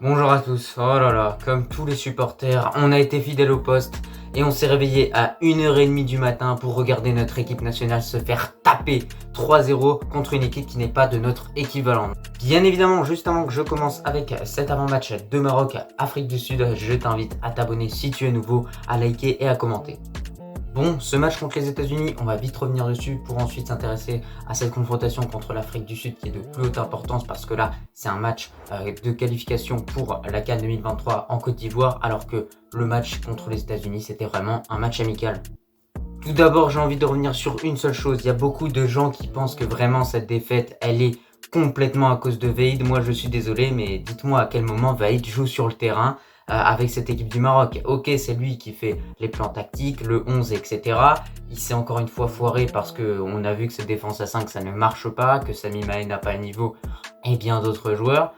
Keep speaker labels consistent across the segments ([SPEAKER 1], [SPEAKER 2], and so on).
[SPEAKER 1] Bonjour à tous, oh là là, comme tous les supporters, on a été fidèles au poste et on s'est réveillé à 1h30 du matin pour regarder notre équipe nationale se faire taper 3-0 contre une équipe qui n'est pas de notre équivalent. Bien évidemment, juste avant que je commence avec cet avant-match de Maroc-Afrique du Sud, je t'invite à t'abonner si tu es nouveau, à liker et à commenter. Bon, ce match contre les États-Unis, on va vite revenir dessus pour ensuite s'intéresser à cette confrontation contre l'Afrique du Sud qui est de plus haute importance parce que là, c'est un match de qualification pour la CAN 2023 en Côte d'Ivoire alors que le match contre les États-Unis, c'était vraiment un match amical. Tout d'abord, j'ai envie de revenir sur une seule chose. Il y a beaucoup de gens qui pensent que vraiment cette défaite, elle est complètement à cause de Vaïd. Moi, je suis désolé, mais dites-moi à quel moment Vaïd joue sur le terrain avec cette équipe du Maroc. Ok, c'est lui qui fait les plans tactiques, le 11, etc. Il s'est encore une fois foiré parce qu'on a vu que cette défense à 5, ça ne marche pas, que Sami Maé n'a pas le niveau et bien d'autres joueurs.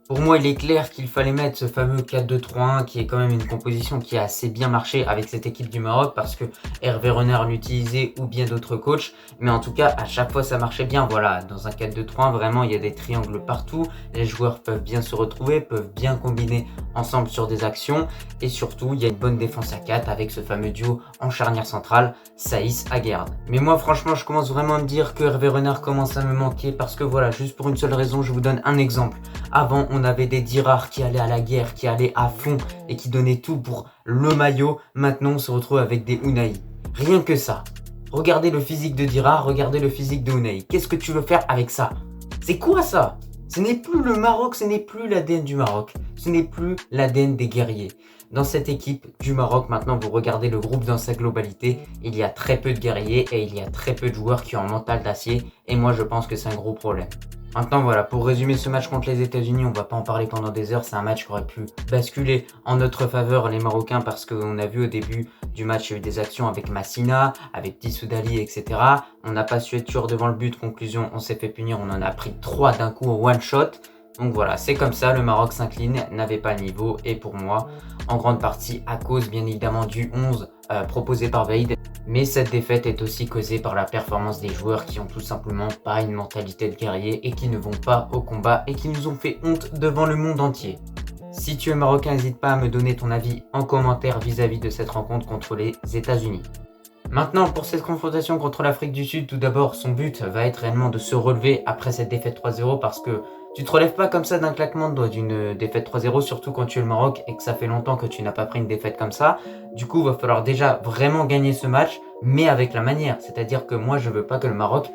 [SPEAKER 1] Pour moi, il est clair qu'il fallait mettre ce fameux 4-2-3-1 qui est quand même une composition qui a assez bien marché avec cette équipe du Maroc parce que Hervé Renard l'utilisait ou bien d'autres coachs. Mais en tout cas, à chaque fois, ça marchait bien. Voilà, dans un 4-2-3-1, vraiment, il y a des triangles partout. Les joueurs peuvent bien se retrouver, peuvent bien combiner ensemble sur des actions. Et surtout, il y a une bonne défense à 4 avec ce fameux duo en charnière centrale, Saïs-Aguerd. Mais moi, franchement, je commence vraiment à me dire que Hervé Renard commence à me manquer parce que voilà, juste pour une seule raison, je vous donne un exemple. Avant, on avait des Dirard qui allaient à la guerre, qui allaient à fond et qui donnaient tout pour le maillot. Maintenant, on se retrouve avec des Unai. Rien que ça. Regardez le physique de Dirard, regardez le physique de Unai. Qu'est-ce que tu veux faire avec ça? C'est quoi ça? Ce n'est plus le Maroc, ce n'est plus l'ADN du Maroc. Ce n'est plus l'ADN des guerriers. Dans cette équipe du Maroc, maintenant, vous regardez le groupe dans sa globalité. Il y a très peu de guerriers et il y a très peu de joueurs qui ont un mental d'acier. Et moi, je pense que c'est un gros problème. Maintenant voilà, pour résumer ce match contre les États-Unis, on va pas en parler pendant des heures, c'est un match qui aurait pu basculer en notre faveur les Marocains parce qu'on a vu au début du match, il y a eu des actions avec Massina, avec Tissoudali, etc. On n'a pas su être sûr devant le but, conclusion, on s'est fait punir, on en a pris 3 d'un coup au one shot. Donc voilà, c'est comme ça, le Maroc s'incline, n'avait pas le niveau et pour moi, en grande partie à cause bien évidemment du 11 proposé par Vaïd. Mais cette défaite est aussi causée par la performance des joueurs qui ont tout simplement pas une mentalité de guerrier et qui ne vont pas au combat et qui nous ont fait honte devant le monde entier. Si tu es marocain, n'hésite pas à me donner ton avis en commentaire vis-à-vis de cette rencontre contre les États-Unis. Maintenant, pour cette confrontation contre l'Afrique du Sud, tout d'abord, son but va être réellement de se relever après cette défaite 3-0 parce que tu te relèves pas comme ça d'un claquement de doigts d'une défaite 3-0, surtout quand tu es le Maroc et que ça fait longtemps que tu n'as pas pris une défaite comme ça. Du coup, il va falloir déjà vraiment gagner ce match, mais avec la manière. C'est-à-dire que moi, je veux pas que le Maroc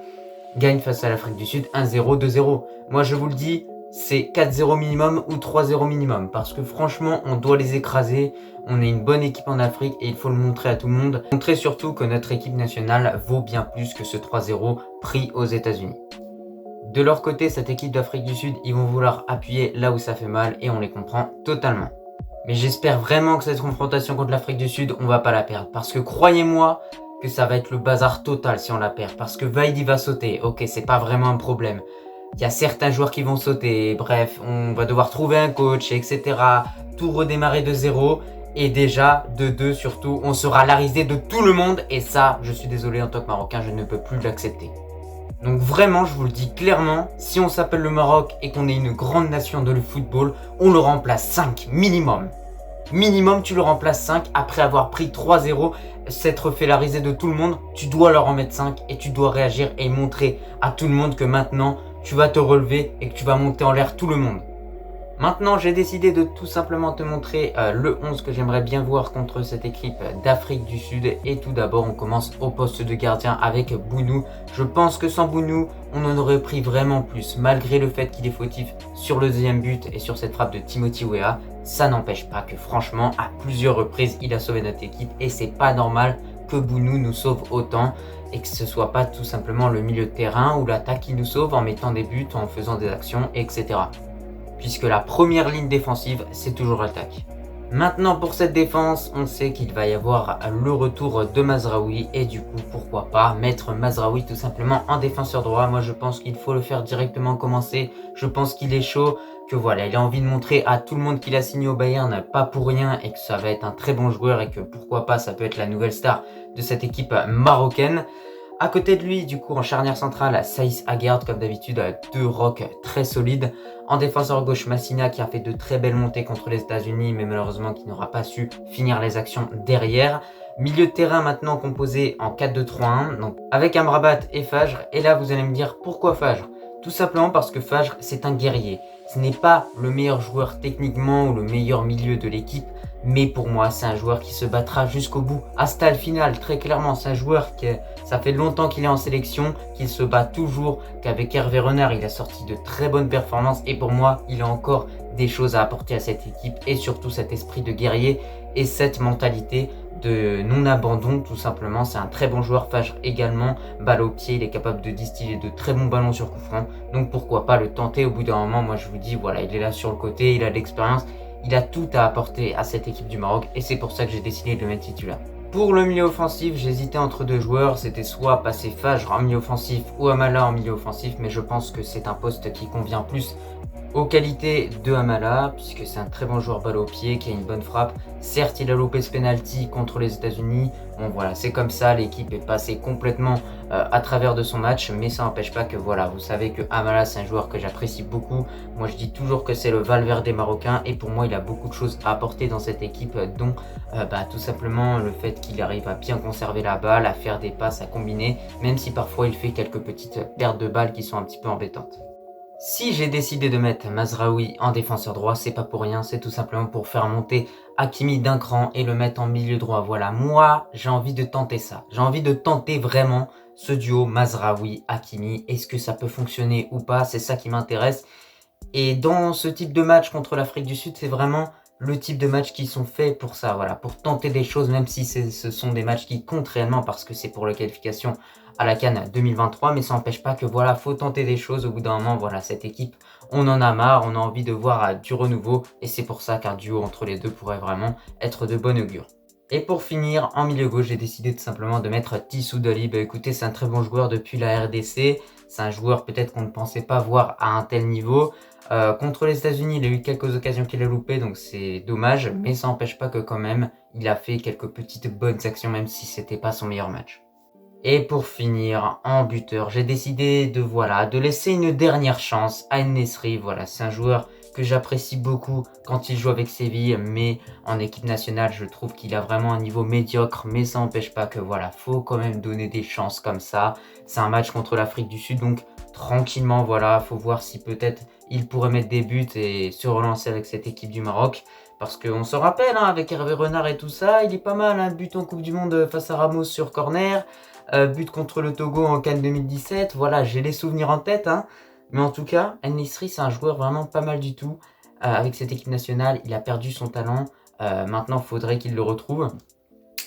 [SPEAKER 1] gagne face à l'Afrique du Sud 1-0, 2-0. Moi, je vous le dis, c'est 4-0 minimum ou 3-0 minimum. Parce que franchement, on doit les écraser. On est une bonne équipe en Afrique et il faut le montrer à tout le monde. Montrer surtout que notre équipe nationale vaut bien plus que ce 3-0 pris aux États-Unis. De leur côté, cette équipe d'Afrique du Sud, ils vont vouloir appuyer là où ça fait mal et on les comprend totalement. Mais j'espère vraiment que cette confrontation contre l'Afrique du Sud, on va pas la perdre. Parce que croyez-moi que ça va être le bazar total si on la perd. Parce que Vaïd va sauter. Ok, c'est pas vraiment un problème. Il y a certains joueurs qui vont sauter. Bref, on va devoir trouver un coach, etc. Tout redémarrer de zéro. Et déjà, de deux surtout, on sera la risée de tout le monde. Et ça, je suis désolé en tant que Marocain, je ne peux plus l'accepter. Donc vraiment, je vous le dis clairement, si on s'appelle le Maroc et qu'on est une grande nation de le football, on le remplace 5 minimum. Minimum, tu le remplaces 5 après avoir pris 3-0, s'être fait la risée de tout le monde. Tu dois leur en mettre 5 et tu dois réagir et montrer à tout le monde que maintenant, tu vas te relever et que tu vas monter en l'air tout le monde. Maintenant, j'ai décidé de tout simplement te montrer le 11 que j'aimerais bien voir contre cette équipe d'Afrique du Sud. Et tout d'abord, on commence au poste de gardien avec Bounou. Je pense que sans Bounou, on en aurait pris vraiment plus. Malgré le fait qu'il est fautif sur le deuxième but et sur cette frappe de Timothy Weah, ça n'empêche pas que franchement, à plusieurs reprises, il a sauvé notre équipe. Et c'est pas normal que Bounou nous sauve autant et que ce soit pas tout simplement le milieu de terrain ou l'attaque qui nous sauve en mettant des buts, en faisant des actions, etc. Puisque la première ligne défensive, c'est toujours l'attaque. Maintenant, pour cette défense, on sait qu'il va y avoir le retour de Mazraoui et du coup, pourquoi pas mettre Mazraoui tout simplement en défenseur droit. Moi, je pense qu'il faut le faire directement commencer. Je pense qu'il est chaud, que voilà, il a envie de montrer à tout le monde qu'il a signé au Bayern, pas pour rien, et que ça va être un très bon joueur et que pourquoi pas, ça peut être la nouvelle star de cette équipe marocaine. À côté de lui, du coup, en charnière centrale, Saïs Aguerd, comme d'habitude, avec 2 rocks très solides. En défenseur gauche, Massina, qui a fait de très belles montées contre les États-Unis, mais malheureusement qui n'aura pas su finir les actions derrière. Milieu de terrain maintenant composé en 4-2-3-1, donc avec Amrabat et Fajr. Et là, vous allez me dire, pourquoi Fajr? Tout simplement parce que Fajr, c'est un guerrier. Ce n'est pas le meilleur joueur techniquement ou le meilleur milieu de l'équipe, mais pour moi, c'est un joueur qui se battra jusqu'au bout. À stade final, très clairement, c'est un joueur qui, ça fait longtemps qu'il est en sélection, qu'il se bat toujours, qu'avec Hervé Renard, il a sorti de très bonnes performances. Et pour moi, il a encore des choses à apporter à cette équipe et surtout cet esprit de guerrier et cette mentalité de non-abandon tout simplement. C'est un très bon joueur. Fajr également, balle au pied, il est capable de distiller de très bons ballons sur coup franc, donc pourquoi pas le tenter au bout d'un moment. Moi je vous dis, voilà, il est là sur le côté, il a de l'expérience, il a tout à apporter à cette équipe du Maroc et c'est pour ça que j'ai décidé de le mettre titulaire. Pour le milieu offensif, j'hésitais entre 2 joueurs, c'était soit passer Fajr en milieu offensif ou Amala en milieu offensif, mais je pense que c'est un poste qui convient plus aux qualités de Amala, puisque c'est un très bon joueur balle au pied, qui a une bonne frappe. Certes, il a loupé ce penalty contre les États-Unis. Bon voilà, c'est comme ça, l'équipe est passée complètement à travers de son match, mais ça n'empêche pas que voilà, vous savez que Amala, c'est un joueur que j'apprécie beaucoup. Moi, je dis toujours que c'est le Valverde marocain, et pour moi, il a beaucoup de choses à apporter dans cette équipe, dont tout simplement le fait qu'il arrive à bien conserver la balle, à faire des passes, à combiner, même si parfois il fait quelques petites pertes de balles qui sont un petit peu embêtantes. Si j'ai décidé de mettre Mazraoui en défenseur droit, c'est pas pour rien, c'est tout simplement pour faire monter Hakimi d'un cran et le mettre en milieu droit. Voilà, moi j'ai envie de tenter ça. J'ai envie de tenter vraiment ce duo Mazraoui-Hakimi. Est-ce que ça peut fonctionner ou pas? C'est ça qui m'intéresse. Et dans ce type de match contre l'Afrique du Sud, c'est vraiment le type de match qui sont faits pour ça, voilà, pour tenter des choses, même si ce sont des matchs qui comptent réellement parce que c'est pour la qualification à la CAN 2023, mais ça n'empêche pas que voilà, faut tenter des choses au bout d'un moment. Voilà, cette équipe, on en a marre, on a envie de voir du renouveau et c'est pour ça qu'un duo entre les deux pourrait vraiment être de bon augure. Et pour finir, en milieu gauche, j'ai décidé tout simplement de mettre Tissou Dali. Bah écoutez, c'est un très bon joueur depuis la RDC. C'est un joueur peut-être qu'on ne pensait pas voir à un tel niveau. Contre les États-Unis, il a eu quelques occasions qu'il a loupées, donc c'est dommage. Mais ça n'empêche pas que quand même, il a fait quelques petites bonnes actions, même si c'était pas son meilleur match. Et pour finir, en buteur, j'ai décidé de laisser une dernière chance à En-Nesyri. Voilà, c'est un joueur que j'apprécie beaucoup quand il joue avec Séville, mais en équipe nationale, je trouve qu'il a vraiment un niveau médiocre, mais ça n'empêche pas que voilà, faut quand même donner des chances comme ça. C'est un match contre l'Afrique du Sud, donc tranquillement, voilà, faut voir si peut-être il pourrait mettre des buts et se relancer avec cette équipe du Maroc. Parce qu'on se rappelle, hein, avec Hervé Renard et tout ça, il est pas mal, un but en Coupe du Monde face à Ramos sur corner. But contre le Togo en CAN 2017, voilà, j'ai les souvenirs en tête, hein. Mais en tout cas, En-Nesyri, c'est un joueur vraiment pas mal du tout. Avec cette équipe nationale, il a perdu son talent. Maintenant, il faudrait qu'il le retrouve.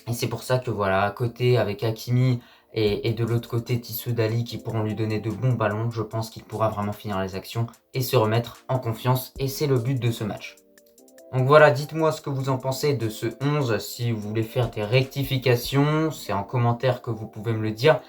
[SPEAKER 1] Et c'est pour ça que voilà, à côté, avec Hakimi et de l'autre côté, Tissou Dali, qui pourront lui donner de bons ballons, je pense qu'il pourra vraiment finir les actions et se remettre en confiance. Et c'est le but de ce match. Donc voilà, dites-moi ce que vous en pensez de ce 11, si vous voulez faire des rectifications, c'est en commentaire que vous pouvez me le dire.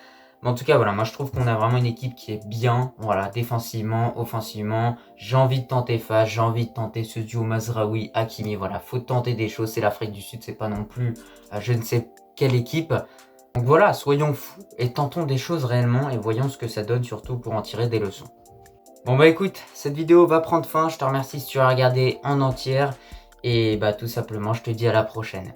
[SPEAKER 1] Mais en tout cas, voilà, moi je trouve qu'on a vraiment une équipe qui est bien, voilà, défensivement, offensivement. J'ai envie de tenter Fajr, j'ai envie de tenter ce duo Mazraoui-Hakimi, voilà, faut tenter des choses, c'est l'Afrique du Sud, c'est pas non plus je ne sais quelle équipe. Donc voilà, soyons fous et tentons des choses réellement et voyons ce que ça donne surtout pour en tirer des leçons. Bon bah écoute, cette vidéo va prendre fin, je te remercie si tu as regardé en entière et bah tout simplement je te dis à la prochaine.